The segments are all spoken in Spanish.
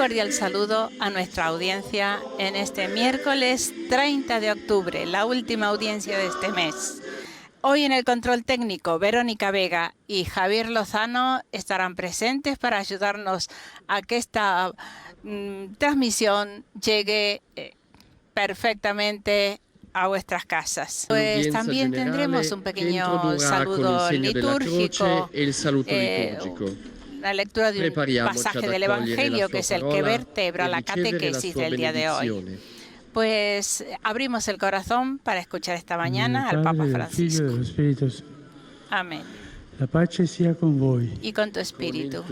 cordial saludo a nuestra audiencia en este miércoles 30 de octubre, la última audiencia de este mes. Hoy en el control técnico, Verónica Vega y Javier Lozano estarán presentes para ayudarnos a que esta transmisión llegue perfectamente a vuestras casas. Pues también tendremos un pequeño saludo litúrgico, la lectura de un pasaje del Evangelio que es el que vertebra la catequesis del día de hoy. Pues abrimos el corazón para escuchar esta mañana al Papa Francisco. Amén. La pace sia con voi. Y con tu espíritu.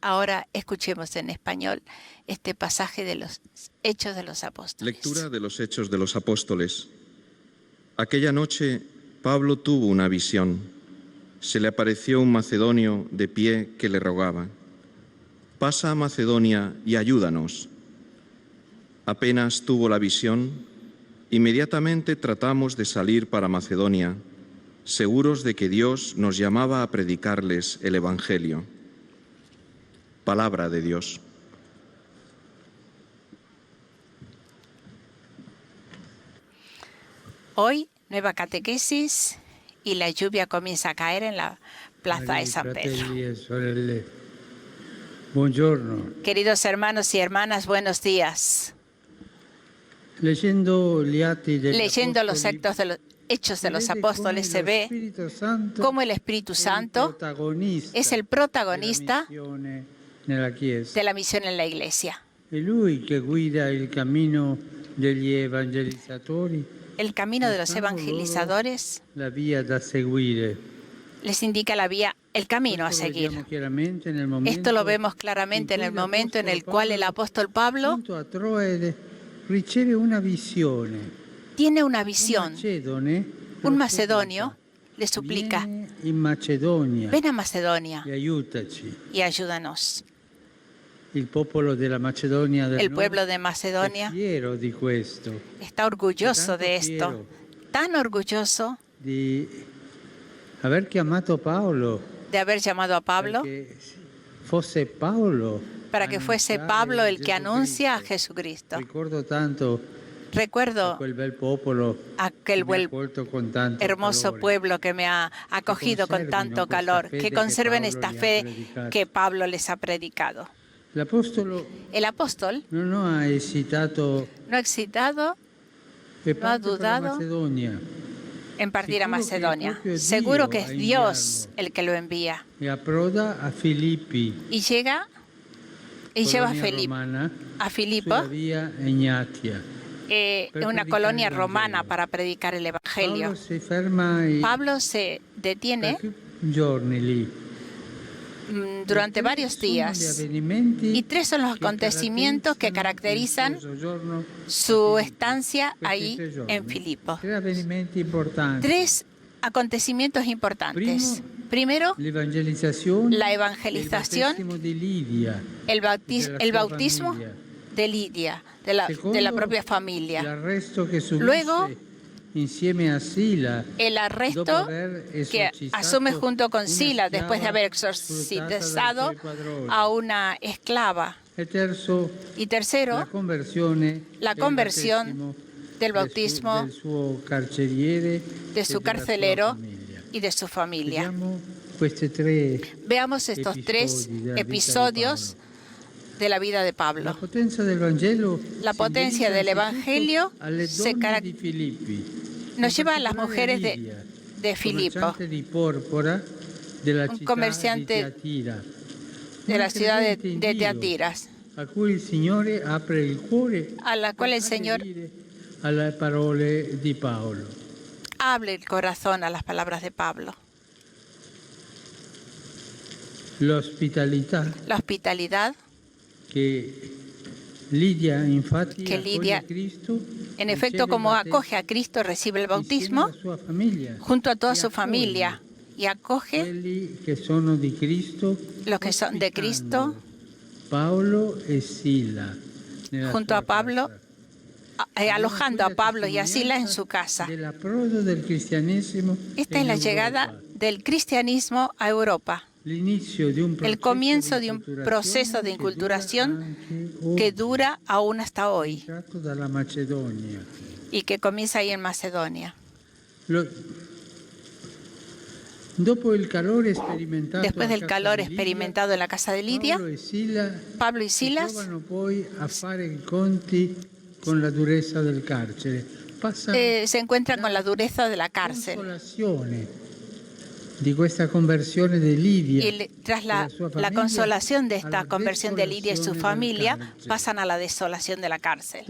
Ahora escuchemos en español este pasaje de los Hechos de los Apóstoles. Lectura de los Hechos de los Apóstoles. Aquella noche Pablo tuvo una visión. Se le apareció un macedonio de pie que le rogaba: pasa a Macedonia y ayúdanos. Apenas tuvo la visión, inmediatamente tratamos de salir para Macedonia, seguros de que Dios nos llamaba a predicarles el Evangelio. Palabra de Dios. Hoy, nueva catequesis y la lluvia comienza a caer en la plaza de San Pedro. Buongiorno. Queridos hermanos y hermanas, buenos días. Leyendo los Hechos de los Apóstoles se ve cómo el Espíritu Santo es el protagonista de la misión en la Iglesia. El camino de los evangelizadores les indica la vía, el camino a seguir. Esto lo vemos claramente en el momento en el cual el apóstol Pablo tiene una visión. Un macedonio le suplica: ven a Macedonia y ayúdanos. El pueblo de Macedonia está orgulloso de esto, tan orgulloso de haber llamado a Pablo para que fuese Pablo el que anuncia a Jesucristo. Recuerdo aquel hermoso pueblo que me ha acogido con tanto calor, que conserven esta fe que Pablo les ha predicado. El apóstol no ha hesitado, no ha dudado en partir a Macedonia. Seguro que es Dios el que lo envía. Y lleva a Filipo, una colonia romana, para predicar el Evangelio. Pablo se detiene durante varios días, y tres son los acontecimientos que caracterizan su estancia ahí en Filipo. Tres acontecimientos importantes. Primero, la evangelización, el bautismo de Lidia, de la propia familia. Luego, el arresto que asume junto con Sila después de haber exorcizado a una esclava. Y tercero, la conversión del bautismo de su carcelero y de su familia. Veamos estos tres episodios de la vida de Pablo. La potencia del Evangelio nos lleva a las mujeres de Filipo, un comerciante de la ciudad de Teatiras, a la cual el Señor abre el corazón a las palabras de Pablo. La hospitalidad que Lidia, en efecto, como acoge a Cristo, recibe el bautismo junto a toda su familia y acoge los que son de Cristo junto a Pablo, alojando a Pablo y a Silas en su casa. Esta es la llegada del cristianismo a Europa. el comienzo de un proceso de inculturación que dura aún hasta hoy y que comienza ahí en Macedonia. Después del calor experimentado en la casa de Lidia, Pablo y Silas se encuentran con la dureza de la cárcel. Y tras la consolación de esta conversión de Lidia y su familia, pasan a la desolación de la cárcel,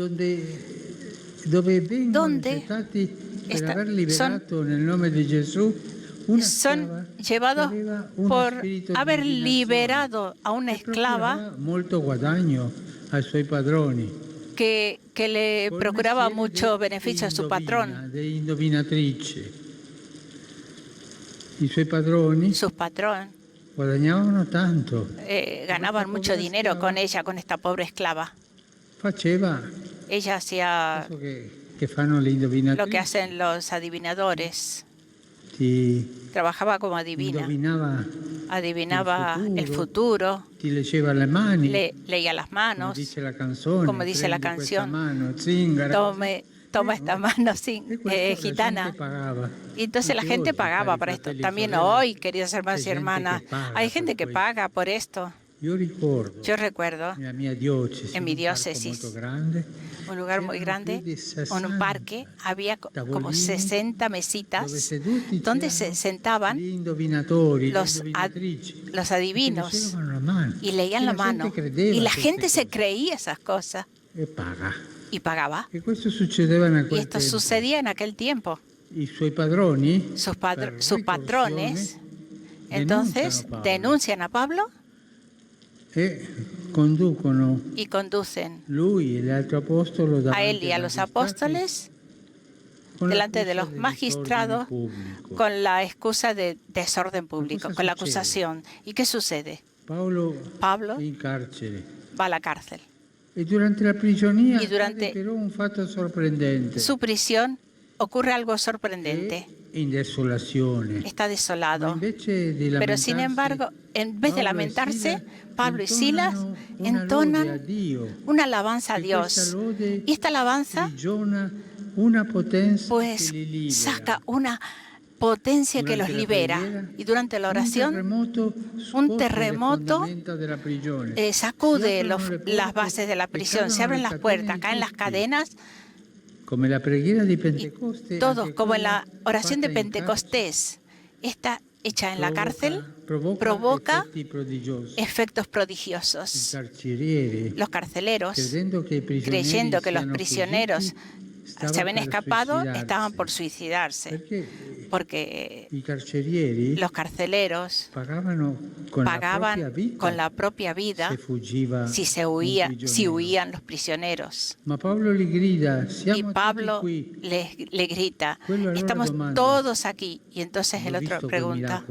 donde son llevados por haber liberado a una esclava que le procuraba mucho beneficio a su patrón. Sus patrones ganaban mucho dinero con ella, con esta pobre esclava. Ella hacía lo que hacen los adivinadores. Trabajaba como adivina. Adivinaba el futuro. Leía las manos. Como dice la canción. Toma esta mano gitana. Y entonces la gente pagaba para esto. También hoy, queridos hermanos y hermanas, hay gente que paga por esto. Yo recuerdo en mi diócesis, un lugar muy grande, en un parque, había como 60 mesitas donde se sentaban los adivinos y leían la mano. Y la gente se creía esas cosas y pagaba. Y esto sucedía en aquel tiempo. Sus patrones entonces denuncian a Pablo y conducen a él y a los apóstoles delante de los magistrados con la excusa de desorden público, con la acusación. ¿Y qué sucede? Pablo va a la cárcel. Y durante su prisión ocurre algo sorprendente. Está desolado. Pero sin embargo, en vez de lamentarse, Pablo y Silas entonan una alabanza a Dios. Y esta alabanza pues saca una potencia que los libera. Y durante la oración, un terremoto sacude las bases de la prisión. Se abren las puertas, caen las cadenas. Todos, como en la oración de Pentecostés, está hecha en la cárcel, provoca efectos prodigiosos. Los carceleros, creyendo que los prisioneros se habían escapado, estaban por suicidarse, porque los carceleros pagaban con la propia vida si huían los prisioneros. Y Pablo le grita, estamos todos aquí. Y entonces el otro pregunta,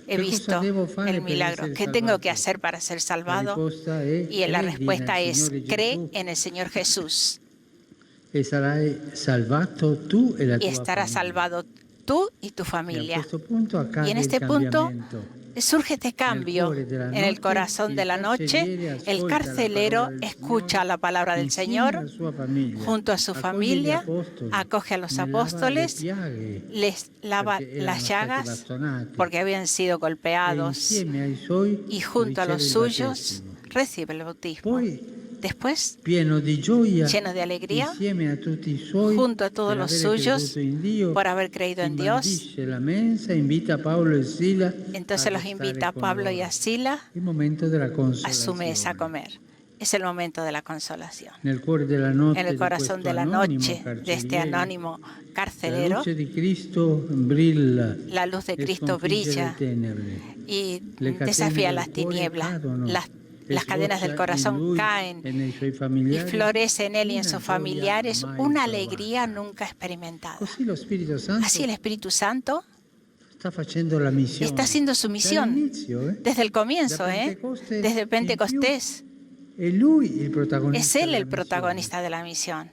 he visto el milagro, ¿qué tengo que hacer para ser salvado? Y la respuesta es, cree en el Señor Jesús. Y estarás salvado tú y tu familia. Y en este punto surge este cambio en el corazón de la noche. El carcelero escucha la palabra del Señor junto a su familia, acoge a los apóstoles, les lava las llagas porque habían sido golpeados y junto a los suyos recibe el bautismo. Después, lleno de alegría, junto a todos los suyos, por haber creído en Dios, entonces los invita a Pablo y a Silas a su mesa a comer. Es el momento de la consolación. En el corazón de la noche de este anónimo carcelero, la luz de Cristo brilla y desafía las tinieblas. Las cadenas del corazón caen y florece en él y en sus familiares una alegría nunca experimentada. Así el Espíritu Santo está haciendo su misión desde el comienzo, desde Pentecostés. Es Él el protagonista de la misión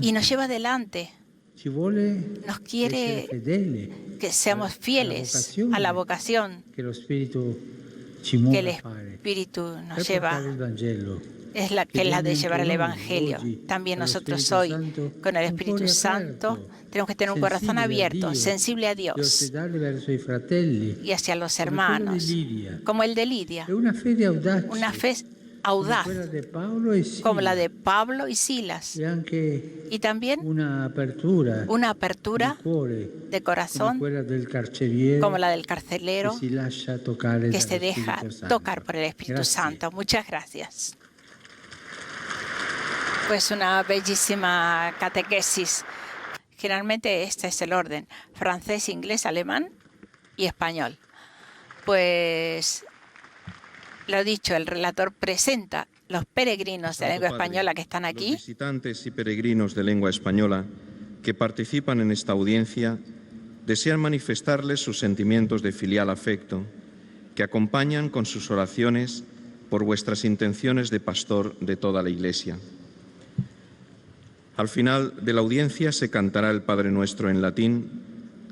y nos lleva adelante. nos quiere que seamos fieles a la vocación que el Espíritu nos lleva, es la de llevar el Evangelio. También nosotros hoy, con el Espíritu Santo, tenemos que tener un corazón abierto, sensible a Dios y hacia los hermanos, como el de Lidia, una fe audaz, como la de Pablo y Silas, y también una apertura de corazón, como la del carcelero, que se deja tocar por el Espíritu Santo. Muchas gracias. Pues una bellísima catequesis. Generalmente este es el orden: francés, inglés, alemán y español. Pues lo dicho, el relator presenta los peregrinos de lengua española que están aquí. Los visitantes y peregrinos de lengua española que participan en esta audiencia desean manifestarles sus sentimientos de filial afecto, que acompañan con sus oraciones por vuestras intenciones de pastor de toda la Iglesia. Al final de la audiencia se cantará el Padre Nuestro en latín,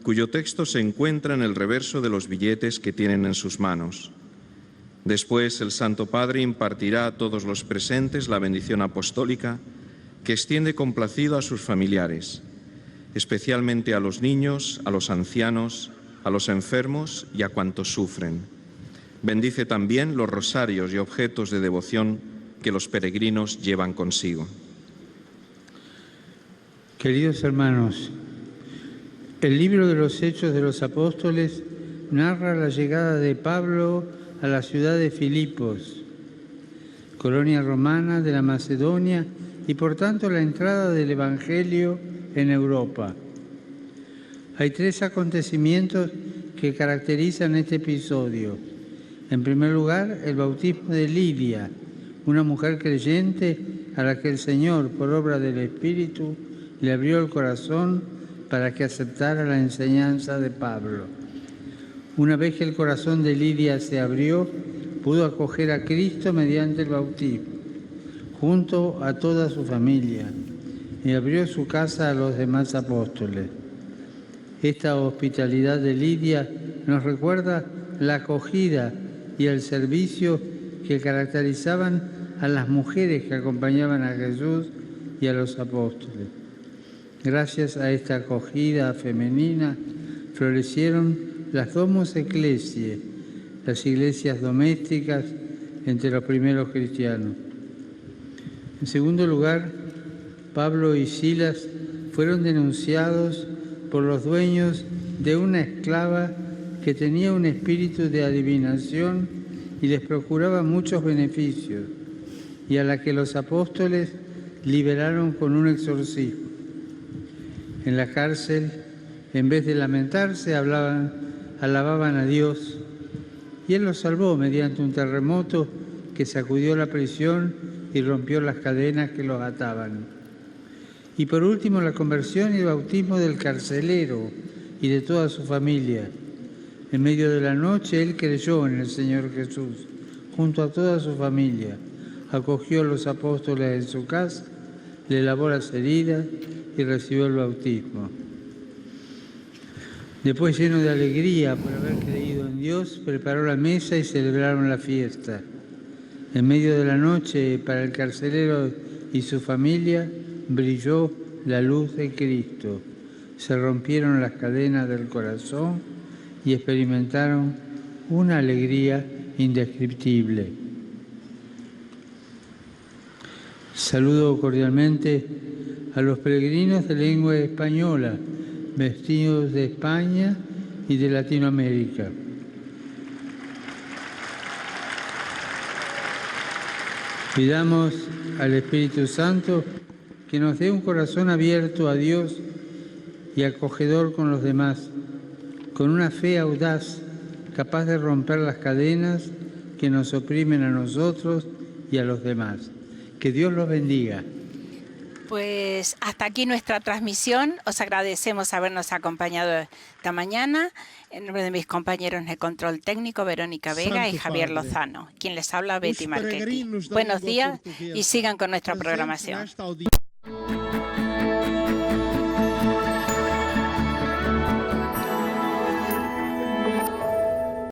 cuyo texto se encuentra en el reverso de los billetes que tienen en sus manos. Después el Santo Padre impartirá a todos los presentes la bendición apostólica que extiende complacido a sus familiares, especialmente a los niños, a los ancianos, a los enfermos y a cuantos sufren. Bendice también los rosarios y objetos de devoción que los peregrinos llevan consigo. Queridos hermanos, el libro de los Hechos de los Apóstoles narra la llegada de Pablo a la ciudad de Filipos, colonia romana de la Macedonia, y por tanto la entrada del Evangelio en Europa. Hay tres acontecimientos que caracterizan este episodio. En primer lugar, el bautismo de Lidia, una mujer creyente a la que el Señor, por obra del Espíritu, le abrió el corazón para que aceptara la enseñanza de Pablo. Una vez que el corazón de Lidia se abrió, pudo acoger a Cristo mediante el bautismo, junto a toda su familia, y abrió su casa a los demás apóstoles. Esta hospitalidad de Lidia nos recuerda la acogida y el servicio que caracterizaban a las mujeres que acompañaban a Jesús y a los apóstoles. Gracias a esta acogida femenina florecieron las Domus Ecclesiae, las iglesias domésticas entre los primeros cristianos. En segundo lugar, Pablo y Silas fueron denunciados por los dueños de una esclava que tenía un espíritu de adivinación y les procuraba muchos beneficios, y a la que los apóstoles liberaron con un exorcismo. En la cárcel, en vez de lamentarse, alababan a Dios, y Él los salvó mediante un terremoto que sacudió la prisión y rompió las cadenas que los ataban. Y por último, la conversión y el bautismo del carcelero y de toda su familia. En medio de la noche, él creyó en el Señor Jesús, junto a toda su familia. Acogió a los apóstoles en su casa, le lavó las heridas y recibió el bautismo. Después, lleno de alegría por haber creído en Dios, preparó la mesa y celebraron la fiesta. En medio de la noche, para el carcelero y su familia, brilló la luz de Cristo. Se rompieron las cadenas del corazón y experimentaron una alegría indescriptible. Saludo cordialmente a los peregrinos de lengua española, vestidos de España y de Latinoamérica. Pidamos al Espíritu Santo que nos dé un corazón abierto a Dios y acogedor con los demás, con una fe audaz, capaz de romper las cadenas que nos oprimen a nosotros y a los demás. Que Dios los bendiga. Pues hasta aquí nuestra transmisión. Os agradecemos habernos acompañado esta mañana. En nombre de mis compañeros de control técnico, Verónica Vega y Javier Lozano. Quien les habla, Betty Marchetti. Buenos días y sigan con nuestra programación.